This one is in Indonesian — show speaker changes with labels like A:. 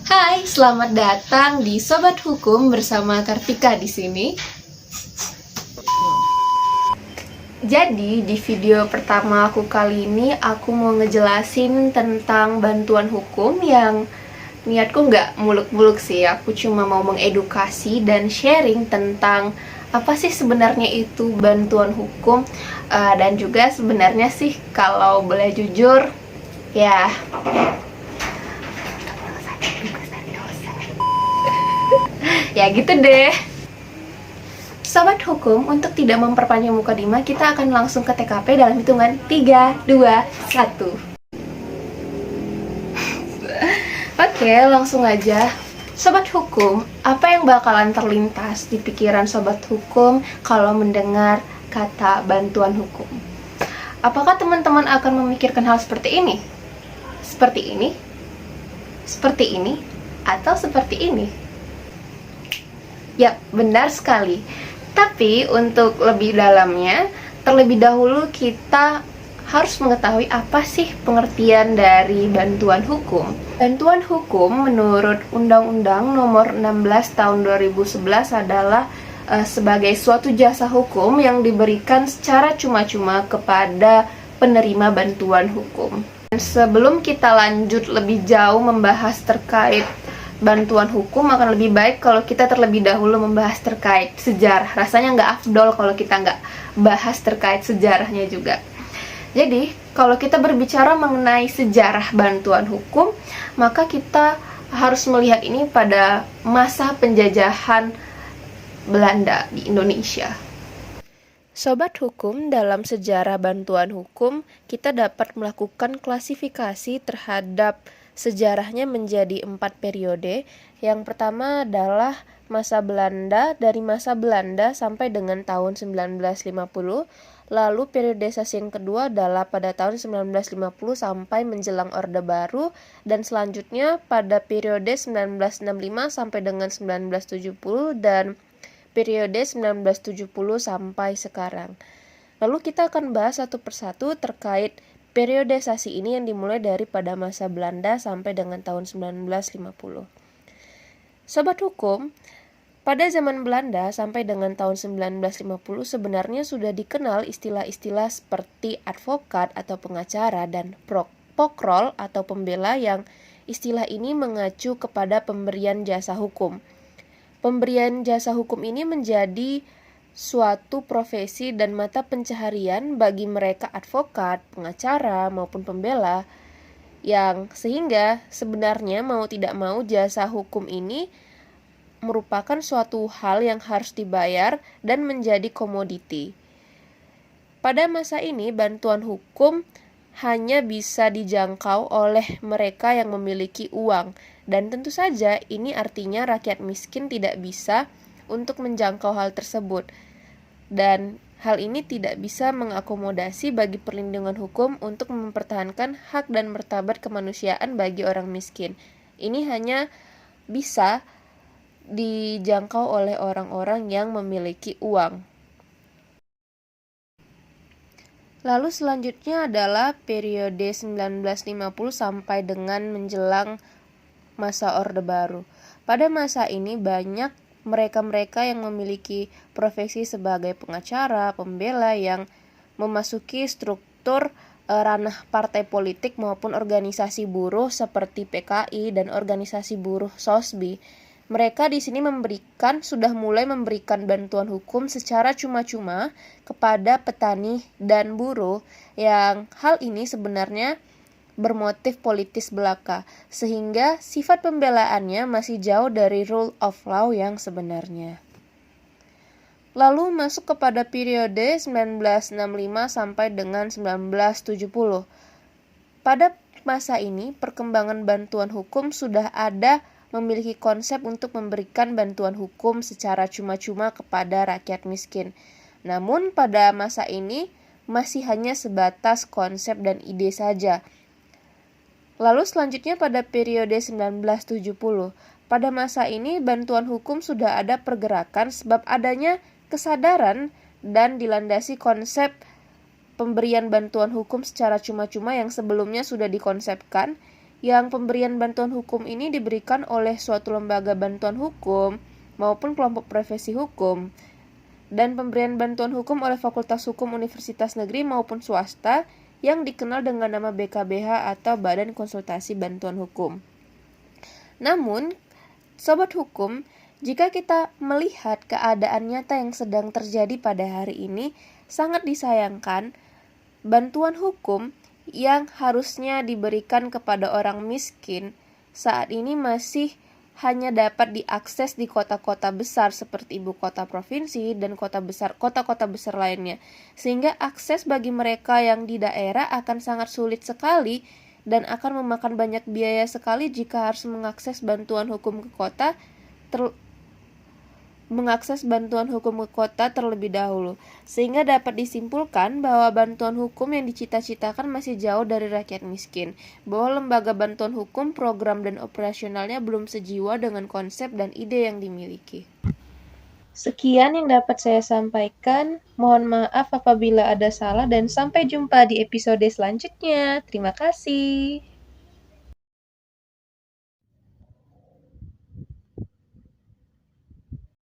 A: Hai, selamat datang di Sobat Hukum bersama Kartika di sini. Jadi, di video pertama aku kali ini, aku mau ngejelasin tentang bantuan hukum yang niatku nggak muluk-muluk sih. Aku cuma mau mengedukasi dan sharing tentang apa sih sebenarnya itu bantuan hukum. Dan juga sebenarnya sih, kalau boleh jujur, ya ya gitu deh. Sobat hukum, untuk tidak memperpanjang mukadimah, kita akan langsung ke TKP dalam hitungan 3, 2, 1. Oke, langsung aja. Sobat hukum, apa yang bakalan terlintas di pikiran sobat hukum kalau mendengar kata bantuan hukum? Apakah teman-teman akan memikirkan hal seperti ini? Seperti ini? Seperti ini? Atau seperti ini? Ya, benar sekali. Tapi untuk lebih dalamnya, terlebih dahulu kita harus mengetahui apa sih pengertian dari bantuan hukum. Bantuan hukum menurut Undang-Undang Nomor 16 Tahun 2011 adalah sebagai suatu jasa hukum yang diberikan secara cuma-cuma kepada penerima bantuan hukum. Dan sebelum kita lanjut lebih jauh membahas terkait bantuan hukum, akan lebih baik kalau kita terlebih dahulu membahas terkait sejarah. Rasanya nggak afdol kalau kita nggak bahas terkait sejarahnya juga. Jadi, kalau kita berbicara mengenai sejarah bantuan hukum, maka kita harus melihat ini pada masa penjajahan Belanda di Indonesia. Sobat hukum, dalam sejarah bantuan hukum, kita dapat melakukan klasifikasi terhadap sejarahnya menjadi 4 periode. Yang pertama adalah masa Belanda, dari masa Belanda sampai dengan tahun 1950. Lalu periodisasi yang kedua adalah pada tahun 1950 sampai menjelang Orde Baru, dan selanjutnya pada periode 1965 sampai dengan 1970 dan periode 1970 sampai sekarang. Lalu kita akan bahas satu persatu terkait periodisasi ini yang dimulai dari pada masa Belanda sampai dengan tahun 1950. Sobat hukum, pada zaman Belanda sampai dengan tahun 1950 sebenarnya sudah dikenal istilah-istilah seperti advokat atau pengacara dan pokrol atau pembela, yang istilah ini mengacu kepada pemberian jasa hukum. Pemberian jasa hukum ini menjadi suatu profesi dan mata pencaharian bagi mereka advokat, pengacara, maupun pembela, yang sehingga sebenarnya mau tidak mau jasa hukum ini merupakan suatu hal yang harus dibayar dan menjadi komoditi. Pada masa ini, bantuan hukum hanya bisa dijangkau oleh mereka yang memiliki uang, dan tentu saja ini artinya rakyat miskin tidak bisa untuk menjangkau hal tersebut, dan hal ini tidak bisa mengakomodasi bagi perlindungan hukum untuk mempertahankan hak dan martabat kemanusiaan bagi orang miskin. Ini hanya bisa dijangkau oleh orang-orang yang memiliki uang. Lalu selanjutnya adalah periode 1950 sampai dengan menjelang masa Orde Baru. Pada masa ini banyak mereka-mereka yang memiliki profesi sebagai pengacara, pembela yang memasuki struktur ranah partai politik maupun organisasi buruh seperti PKI dan organisasi buruh SOSBI. Mereka di sini sudah mulai memberikan bantuan hukum secara cuma-cuma kepada petani dan buruh, yang hal ini sebenarnya bermotif politis belaka, sehingga sifat pembelaannya masih jauh dari rule of law yang sebenarnya. Lalu masuk kepada periode 1965 sampai dengan 1970. Pada masa ini, perkembangan bantuan hukum sudah ada memiliki konsep untuk memberikan bantuan hukum secara cuma-cuma kepada rakyat miskin. Namun pada masa ini masih hanya sebatas konsep dan ide saja. Lalu selanjutnya pada periode 1970. Pada masa ini bantuan hukum sudah ada pergerakan sebab adanya kesadaran dan dilandasi konsep pemberian bantuan hukum secara cuma-cuma yang sebelumnya sudah dikonsepkan, yang pemberian bantuan hukum ini diberikan oleh suatu lembaga bantuan hukum maupun kelompok profesi hukum, dan pemberian bantuan hukum oleh Fakultas Hukum Universitas Negeri maupun swasta yang dikenal dengan nama BKBH atau Badan Konsultasi Bantuan Hukum. Namun, Sobat Hukum, jika kita melihat keadaan nyata yang sedang terjadi pada hari ini, sangat disayangkan bantuan hukum yang harusnya diberikan kepada orang miskin saat ini masih hanya dapat diakses di kota-kota besar seperti ibu kota provinsi dan kota-kota besar lainnya, sehingga akses bagi mereka yang di daerah akan sangat sulit sekali dan akan memakan banyak biaya sekali jika harus mengakses bantuan hukum ke kota terlebih dahulu, sehingga dapat disimpulkan bahwa bantuan hukum yang dicita-citakan masih jauh dari rakyat miskin, bahwa lembaga bantuan hukum, program dan operasionalnya belum sejiwa dengan konsep dan ide yang dimiliki. Sekian yang dapat saya sampaikan. Mohon maaf apabila ada salah dan sampai jumpa di episode selanjutnya. Terima kasih.